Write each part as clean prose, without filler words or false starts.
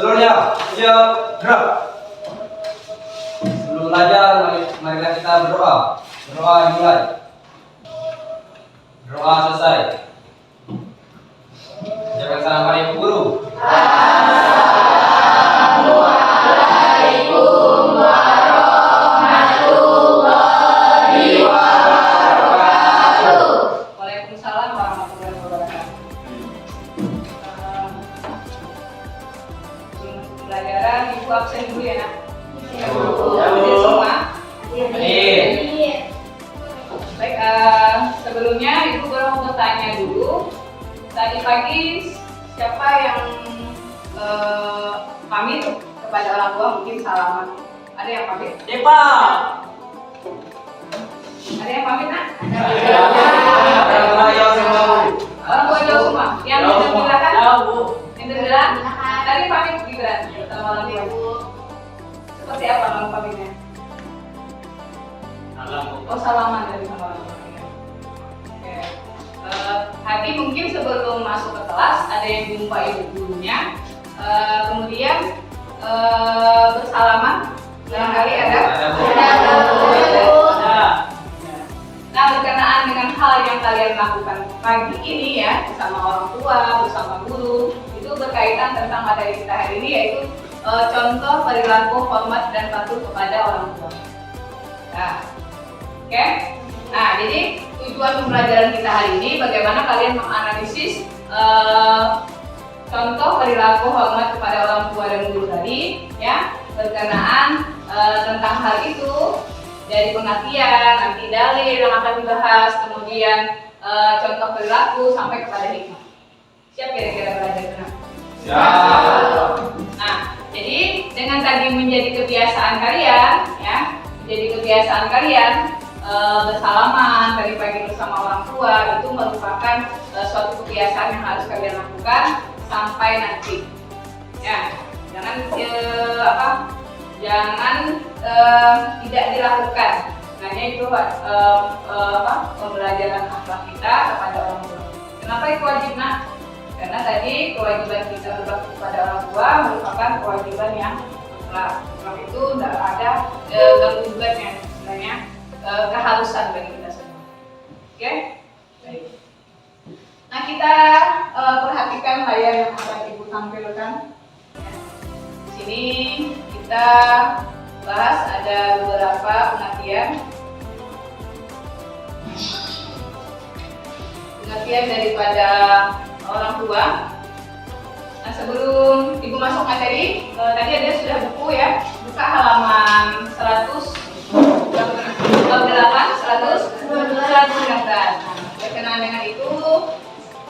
Seluruhnya siap gerak. Sebelum belajar, marilah kita berdoa. Berdoa dimulai. Berdoa selesai. Ucapkan salam pada Ibu Guru. Assalamualaikum warahmatullahi wabarakatuh. Waalaikumsalam warahmatullahi wabarakatuh. Pelajaran Ibu absen dulu ya nak. Absen semua. Baik, sebelumnya Ibu mau bertanya dulu. Tadi pagi siapa yang pamit kepada orang tua, mungkin salaman? Ada yang pamit? Depa. Ada yang pamit nak? Orang tua jauh semua. Orang tua jauh semua. Yang Jauh itu semua. silakan. Jauh. Yang bilang tadi pamit Gibran sama orang tua. Seperti apa orang pamitnya? Oh, salaman dari sama orang tua. Oke. Hati mungkin sebelum masuk ke kelas ada yang jumpa ibu gurunya, kemudian bersalaman. Barangkali ada. Nah, berkenaan dengan hal yang kalian lakukan pagi ini ya, bersama orang tua, bersama guru, itu berkaitan tentang materi kita hari ini, yaitu contoh perilaku hormat dan patuh kepada orang tua. Nah, oke. Nah, jadi tujuan pembelajaran kita hari ini bagaimana kalian menganalisis contoh perilaku hormat kepada orang tua dan guru tadi, ya, berkenaan tentang hal itu. Dari pengertian, nanti dalil yang akan dibahas, kemudian contoh perilaku sampai kepada hikmah. Siap kira-kira belajar benar? Siap. Nah, jadi dengan tadi menjadi kebiasaan kalian, ya, menjadi kebiasaan kalian bersalaman tadi pagi bersama orang tua, itu merupakan suatu kebiasaan yang harus kalian lakukan sampai nanti. Ya, jangan jangan tidak dilakukan. Makanya itu pembelajaran akhlak kita kepada orang tua. Kenapa itu wajib nak? Karena tadi kewajiban kita berbakti kepada orang tua merupakan kewajiban yang akhlak. Sebab itu tidak ada gangguannya, sebenarnya keharusan bagi kita semua. Oke? Baik. Nah, kita perhatikan layar yang akan Ibu tampilkan. Di sini kita bahas ada beberapa pengertian daripada orang tua. Nah, sebelum Ibu masuk materi, tadi ada sudah buku ya, buka halaman 119. Berkenaan dengan itu,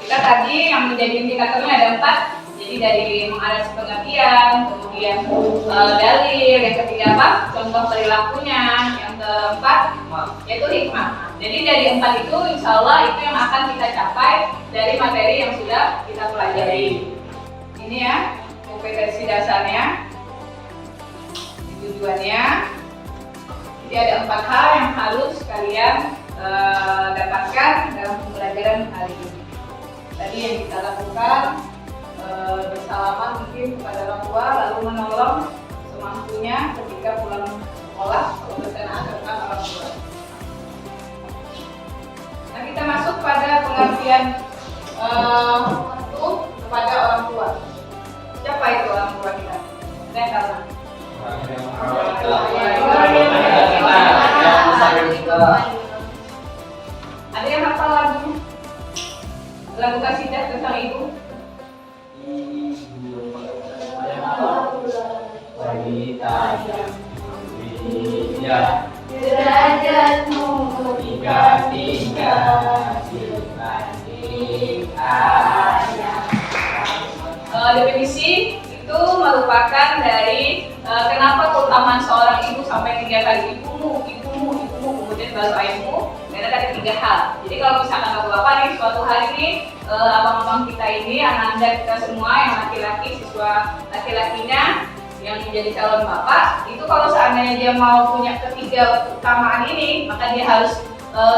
kita tadi yang menjadi indikatornya ada 4. Jadi dari menganalisis pengertian, kemudian dalil, yang ketiga apa? Contoh perilakunya, yang keempat yaitu hikmah. Jadi dari 4 itu, insya Allah itu yang akan kita capai dari materi yang sudah kita pelajari. Ini ya, kompetensi dasarnya, tujuannya. Jadi ada 4 hal yang harus kalian dapatkan dalam pembelajaran hari ini. Tadi yang kita lakukan bersalaman mungkin kepada orang tua, lalu menolong semampunya ketika pulang sekolah kalau berkenaan tentang orang tua. Nah, kita masuk pada pengertian patuh kepada orang tua. Siapa itu orang tua kita? Saya tahu. Ada yang hafal lagu? Lagu kasidah tentang ibu? Derajatmu tiga dibanding ayah. Definisi itu merupakan dari kenapa keutamaan seorang ibu sampai 3 kali ibumu, kemudian baru ayahmu. Karena tadi 3 hal. Jadi kalau misalkan bapak-bapak nih suatu hari ini abang-abang kita ini, anak-anak kita semua yang laki-laki, siswa laki-lakinya yang menjadi calon bapak, itu kalau seandainya dia mau punya ketiga keutamaan ini, maka dia harus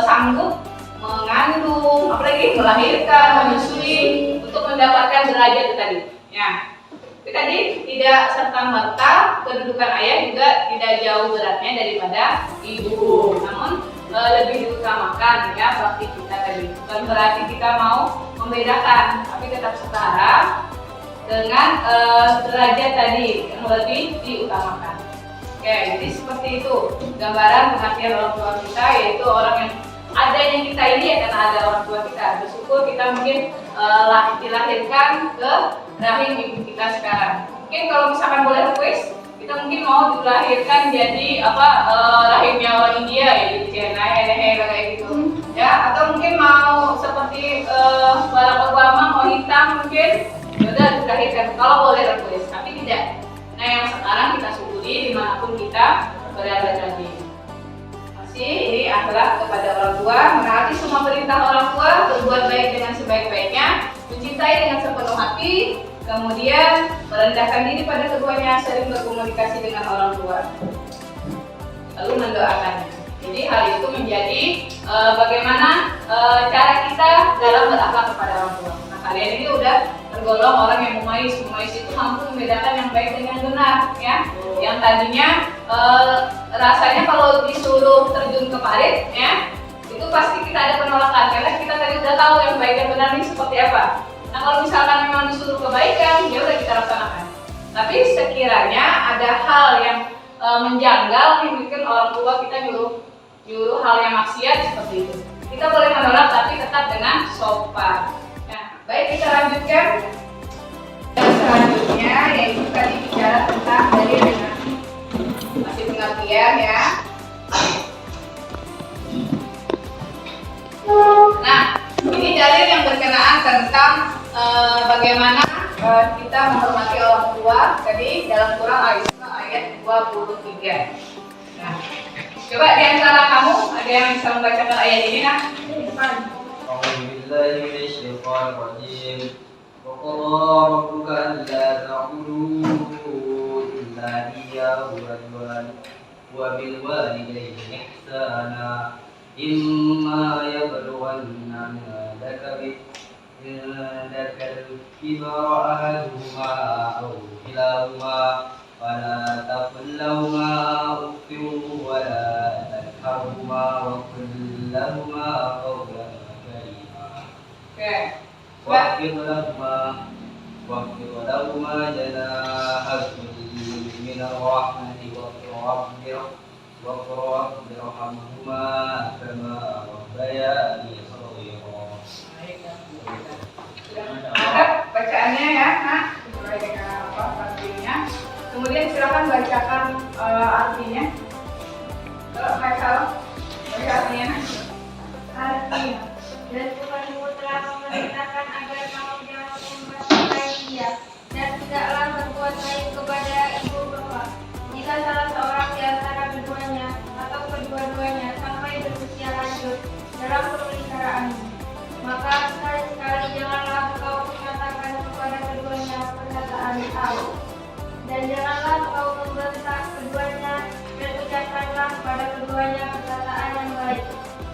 sanggup mengandung, apalagi melahirkan, menyusui untuk mendapatkan derajat itu tadi. Ya. Tapi tadi tidak serta-merta kedudukan ayah juga tidak jauh beratnya daripada ibu. Namun lebih diutamakan ya bakti kita tadi. Bukan berarti kita mau membedakan, tapi tetap setara dengan derajat tadi yang lebih diutamakan. Oke, jadi seperti itu gambaran pengertian orang tua kita, yaitu orang yang adanya kita ini ya karena ada orang tua kita. Bersyukur kita mungkin dilahirkan ke rahim ibu kita sekarang. Mungkin kalau misalkan boleh request, kita mungkin mau dilahirkan jadi rahimnya orang India ya, jadi China kayak gitu ya, atau mungkin mau seperti Barack Obama mau hitam mungkin sudah dilahirkan kalau boleh request, tapi tidak. Nah yang sekarang kita syukuri dimanapun kita berada tadi. Masih ini adalah kepada orang tua, menaati semua perintah orang tua, berbuat baik dengan sebaik-baiknya, mencintai dengan sepenuh hati, kemudian merendahkan diri pada keduanya, sering berkomunikasi dengan orang tua, lalu mendoakannya. Jadi hal itu menjadi bagaimana cara kita dalam berakhlak kepada orang tua. Nah kalian ini udah tergolong orang yang mumais. Mumais itu mampu membedakan yang baik dengan benar, ya. Yang tadinya rasanya kalau disuruh terjun ke parit, ya, itu pasti kita ada penolakan karena kita tadi udah tahu yang baik dan benar ini seperti apa. Nah kalau misalkan memang disuruh kebaikan, ya udah kita laksanakan. Tapi sekiranya ada hal yang menjanggal yang bikin orang tua kita nyuruh hal yang maksiat seperti itu, kita boleh menolak tapi tetap dengan sopan. Nah, baik kita lanjutkan. Dan selanjutnya yaitu tadi bicara tentang dari dengan masih pengertian ya. Nah, ini dalil yang berkenaan tentang bagaimana kita menghormati orang tua tadi dalam Quran Al-Isra ayat 23. Nah, coba di antara kamu ada yang bisa membacakan ayat ini nah? A'udzubillahi minasyaitonir rajim. Wa qala rabbuka alla ta'budu illa iyyahu wa bil walidayni ihsana. Imma yablughanna عندك الكبر أحدهما أو كلاهما فلا تقل لهما أف ولا تنهرهما وقل لهما قولا كريما واخفض لهما جناح الذل من الرحمة وقل رب ارحمهما كما ربياني صغيرا. Ada bacaannya ya, nah, sesuai dengan artinya. Kemudian silakan bacakan artinya. Kalau Michael, baca artinya. Artinya, dan Tuhanmu telah memerintahkan agar kamu jangan mempersakai dia, dan tidaklah berbuat baik kepada ibu bapa. Jika salah seorang di antara keduanya atau kedua-duanya sampai berusia lanjut dalam pemeliharaanmu, maka sekali-sekali janganlah engkau mengatakan kepada keduanya perkataan tahu, dan janganlah engkau membentak keduanya, dan ucapkanlah kepada keduanya perkataan yang baik,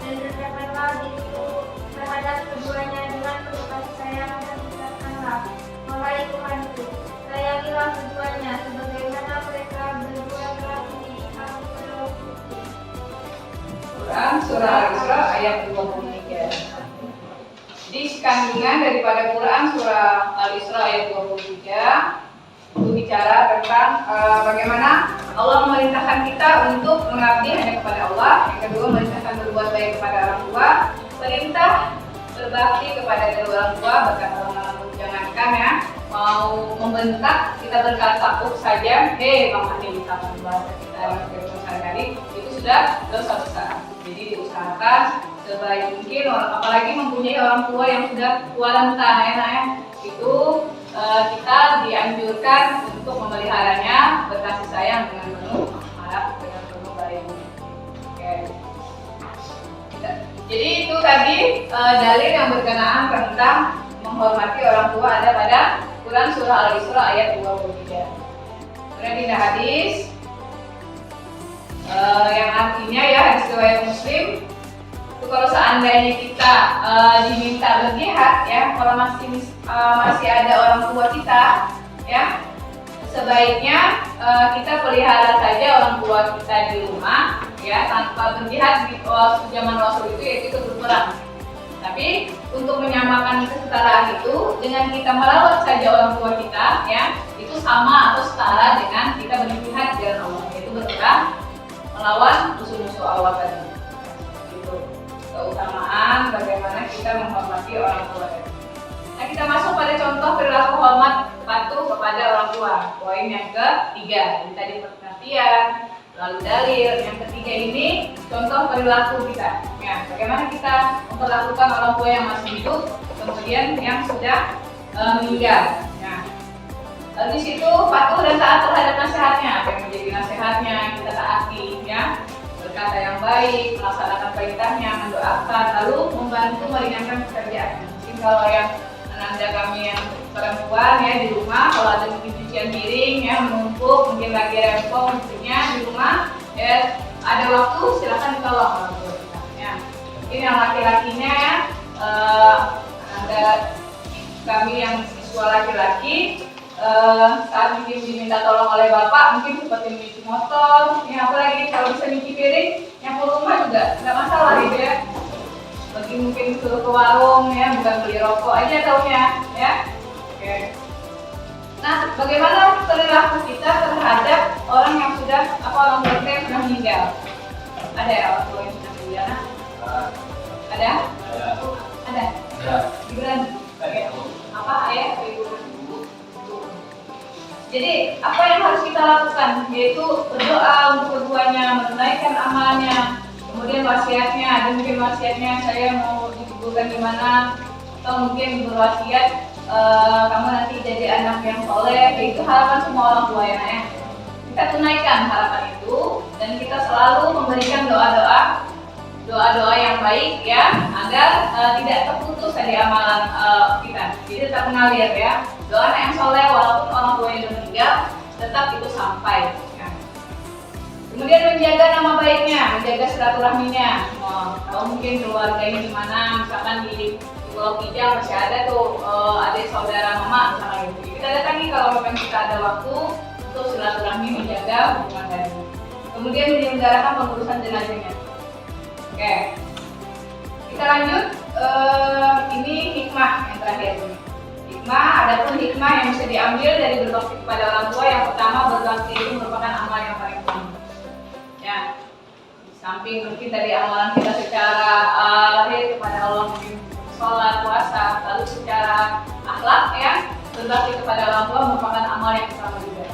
dan rendahkanlah dirimu terhadap keduanya dengan penuh kasih sayang, dan ucapkanlah, wahai Tuhanku, sayangilah keduanya sebagaimana mereka berdua telah mendidik aku pada waktu itu. Quran surah Al-Isra ayat 23. Jadi kandungan daripada Quran surah Al-Isra ayat 23 itu bicara tentang bagaimana Allah memerintahkan kita untuk mengabdi hanya kepada Allah. Yang kedua, memerintahkan berbuat baik kepada orang tua. Perintah berbakti kepada kedua orang tua, berkata orang jangankan ya mau membentak, kita berkata saja, hei mama ini bisa bahasa kita sehari-hari, itu sudah dosa besar. Jadi diusahakan sebaik mungkin, apalagi mempunyai orang tua yang sudah tua renta ya, itu kita dianjurkan untuk memeliharanya, berkasih sayang dengan penuh, harap dengan penuh baik. Oke. Jadi itu tadi dalil yang berkenaan tentang menghormati orang tua ada pada Quran surah Al-Isra ayat 23. Kemudian di hadis yang artinya ya hadis riwayat Muslim, itu kalau seandainya kita diminta berjihad ya, kalau masih ada orang tua kita ya, sebaiknya kita pelihara saja orang tua kita di rumah, ya, tanpa berjihad di zaman Rasul itu, yaitu ikut berperang. Tapi untuk menyamakan kesetaraan itu, dengan kita merawat saja orang tua kita, ya, itu sama atau setara dengan kita berjihad di jalan Allah, yaitu berperang melawan musuh-musuh Allah tadi. Itu keutamaan bagaimana kita menghormati orang tua tadi. Nah, kita masuk pada contoh perilaku hormat patuh kepada orang tua. Poin yang ketiga, jadi tadi perhatian, lalu dalil. Yang ketiga ini contoh perilaku kita. Ya, bagaimana kita memperlakukan orang tua yang masih hidup, kemudian yang sudah meninggal. Nah, di situ patuh dan taat terhadap nasihatnya. Apa yang menjadi nasihatnya kita taati, ya. Berkata yang baik, melaksanakan perintahnya, mendoakan, lalu membantu meringankan pekerjaan. Mungkin kalau yang anda kami yang perempuan, ya, di rumah, kalau ada mungkin cucian piring, ya, menumpuk, mungkin lagi rempong mungkinnya di rumah, ya, ada waktu silakan ditolong orang tua kita, ya. Mungkin yang laki-lakinya, ya, ada kami yang siswa laki-laki, saat mungkin diminta tolong oleh bapak, mungkin seperti mencuci motor, ya, apalagi kalau bisa nyuci piring, yang rumah juga nggak masalah gitu, ya. Bagi mungkin suruh ke warung, ya, bukan beli rokok aja taunya, ya. Oke. Nah, bagaimana perilaku kita terhadap orang yang sudah orang tua kita yang sudah meninggal? Ada ya orang tua yang sudah meninggal? Ada? Ada. Gibran. Oke. Apa ayah? Jadi apa yang harus kita lakukan? Yaitu berdoa untuk keduanya, menunaikan amalnya. Kemudian wasiatnya, ada mungkin wasiatnya saya mau dikuburkan di mana, atau mungkin berwasiat kamu nanti jadi anak yang soleh. Itu harapan semua orang tua, ya, ya. Kita tunaikan harapan itu dan kita selalu memberikan doa-doa yang baik, ya, agar tidak terputus dari amalan kita. Jadi tetap mengalir, ya. Doa anak yang soleh walaupun orang tuanya sudah meninggal, tetap itu sampai. Kemudian menjaga nama baiknya, menjaga silaturahminya. Kalau mungkin keluarganya di mana, misalkan di Pulau Kijang masih ada tuh adik saudara mama misalnya gitu. Kita datangi kalau memang kita ada waktu untuk silaturahmi, menjaga hubungan tadi. Kemudian menyelenggarakan pengurusan jenazahnya. Oke, kita lanjut. Ini hikmah yang terakhir. Hikmah, adapun hikmah yang bisa diambil dari berbakti kepada orang tua, yang pertama, berbakti itu merupakan amal yang paling penting. Ya, samping mungkin dari amalan kita secara lahir kepada Allah, mungkin sholat, puasa, lalu secara akhlak, ya, berbakti kepada orang tua merupakan amal yang pertama juga.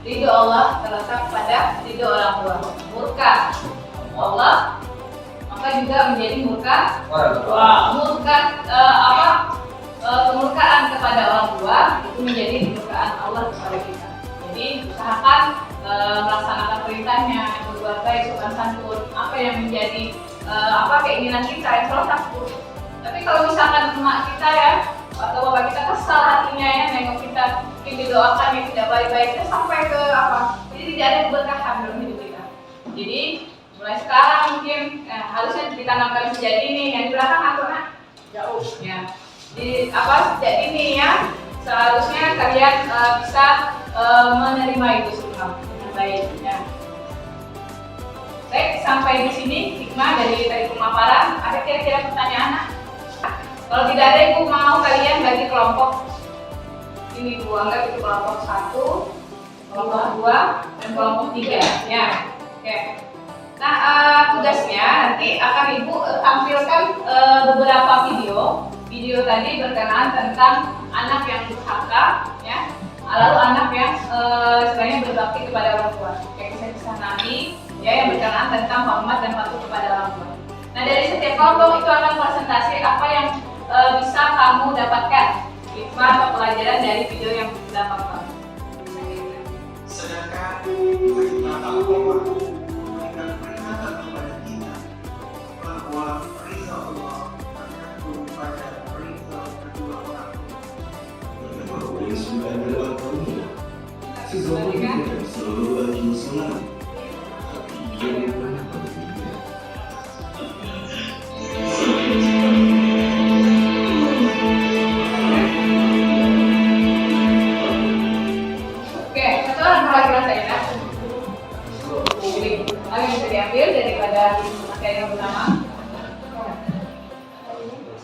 Ridho Allah terletak pada ridho orang tua. Murka Allah, maka juga menjadi murka orang tua. Kemurkaan kepada orang tua itu menjadi kemurkaan Allah kepada kita. Jadi usahakan melaksanakan perintahnya, berbuat baik, sopan santun, apa yang menjadi keinginan kita, yang selalu takut. Tapi kalau misalkan emak kita, ya, atau bapak kita kesal hatinya, ya, nengok kita mungkin didoakan yang tidak baik-baik, sampai ke jadi tidak ada keberkahan dalam hidup kita. Jadi mulai sekarang mungkin harusnya ditanamkan sejak dini, yang di belakang aturnya jauh, ya. Sejak dini, ya, seharusnya kalian bisa menerima itu semua dengan baik, ya. Baik, sampai di sini hikmah dari pemaparan. Ada kira-kira pertanyaan? Kalau tidak ada, ibu mau kalian bagi kelompok. Ini ibu anggap itu kelompok 1, kelompok 2, dan kelompok 3, ya. Oke. Nah, tugasnya nanti akan ibu tampilkan beberapa video tadi berkenaan tentang anak yang durhaka, ya, lalu anak yang istilahnya berbakti kepada orang tua, kayak kisah-kisah Nabi, ya, yang berkenaan tentang hormat dan patuh kepada orang tua. Nah, dari setiap kelompok itu akan presentasi apa yang bisa kamu dapatkan hikmah atau pelajaran dari video yang kita tonton. Sedangkan hikmah Allah memberikan peringatan kepada kita bahwa ridha Allah tergantung pada ridha kedua orang tua. Yang sudah lewat tahun, seseorang tidak selalu lagi salam, tapi dia bukan pentingnya. Oke,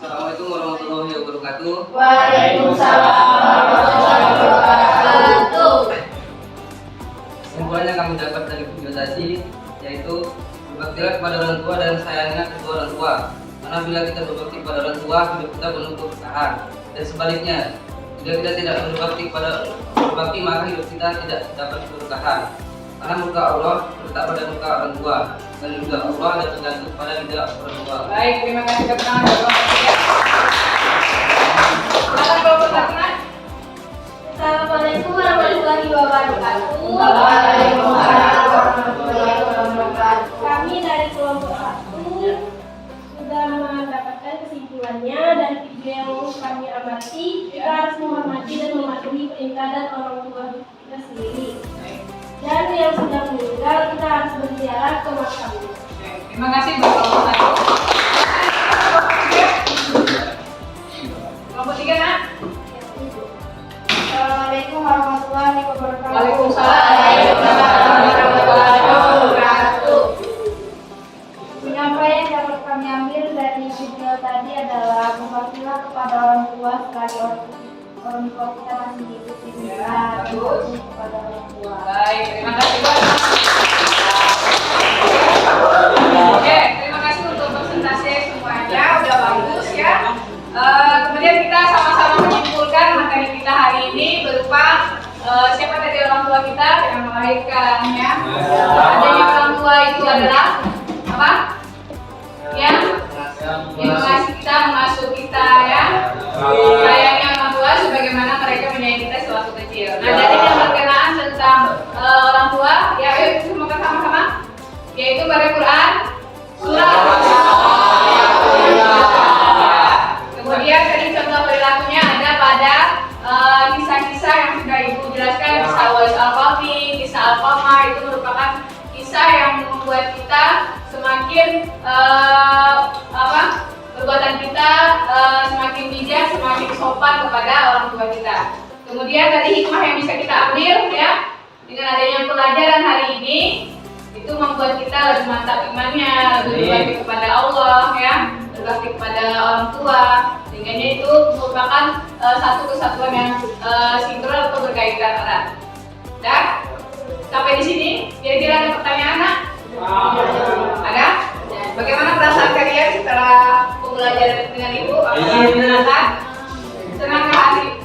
Assalamualaikum warahmatullahi wabarakatuh. Waalaikumsalam warahmatullahi wabarakatuh. Kesimpulannya kami dapat dari video tadi yaitu berbaktilah kepada orang tua dan sayangilah kedua orang tua. Karena bila kita berbakti kepada orang tua, hidup kita penuh keberkahan. Dan sebaliknya, bila kita tidak berbakti maka hidup kita tidak dapat keberkahan. Karena muka Allah terletak pada muka orang tua dan juga Allah ada tergantung pada lidah orang tua. Baik, terima kasih keterangan dari Bapak Tiga. Silakan kelompok Sakina. Assalamualaikum warahmatullahi wabarakatuh. Waalaikumsalam warahmatullahi wabarakatuh. Kami dari kelompok 1 sudah mendapatkan kesimpulannya dari video yang kami amati. Kita harus menghormati dan mematuhi perintah dan orang tua kita sendiri. Dan yang sudah meninggal kita harus berziarah ke makamnya. Terima kasih buat kelompok 1. Kelompok 3, Nak. Assalamualaikum warahmatullahi wabarakatuh. Waalaikumsalam warahmatullahi wabarakatuh. Penyampaian yang dapat kami ambil dari video tadi adalah berbaktilah kepada orang tua selagi orang tua kita masih hidup di dunia. Berbakti kepada orang tua. Baik, terima kasih buat. Oke, terima kasih untuk presentasi semuanya, udah bagus ya. Kemudian kita sama-sama menyimpulkan materi kita hari ini berupa siapa tadi orang tua kita dengan melahirkannya. Adanya orang tua itu adalah apa? Ya, mengasihi kita, mengasuh kita ya. Sayangnya orang tua sebagaimana mereka menyayangi kita sewaktu kecil. Nah, jadi yang berkenaan tentang orang tua, ya ayo semoga sama-sama, yaitu pada Quran surah. Kemudian tadi contoh perilakunya ada pada kisah-kisah yang sudah Ibu jelaskan, kisah Wais Al-Qafi, kisah Al-Qamar, itu merupakan kisah yang membuat kita semakin perbuatan kita semakin bijak, semakin sopan kepada orang tua kita. Kemudian tadi hikmah yang bisa kita ambil ya, dengan adanya pelajaran hari ini itu membuat kita lebih mantap imannya, lebih berbakti kepada Allah ya, berbakti kepada orang tua. Sehingga itu merupakan satu kesatuan yang sinkron atau berkaitan erat. Dan sampai di sini, kira-kira ada pertanyaan, Nak? Ada? Bagaimana perasaan kalian setelah pembelajaran dengan Ibu? Apakah menyenangkan? Senangkah hati?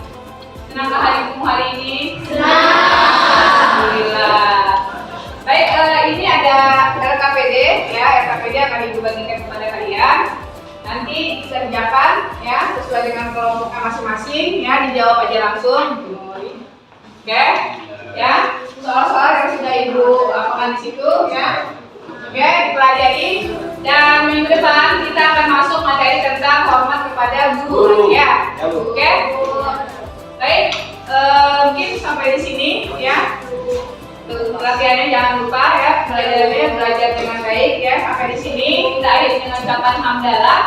Senangkah harimu hari ini? Senang. Alhamdulillah. Baik, ini ada RKPD ya. RKPD akan Ibu bagikan kepada kalian. Nanti dikerjakan ya sesuai dengan kelompoknya masing-masing ya, dijawab aja langsung. Oke? Ya. Soal-soal yang sudah Ibu apakan di situ ya. Oke, dipelajari. Dan minggu depan kita akan masuk materi tentang hormat kepada guru ya. Oke? Baik, mungkin sampai di sini ya. Latihannya jangan lupa ya, belajar dengan baik ya. Sampai di sini kita akhiri dengan ucapan hamdalah.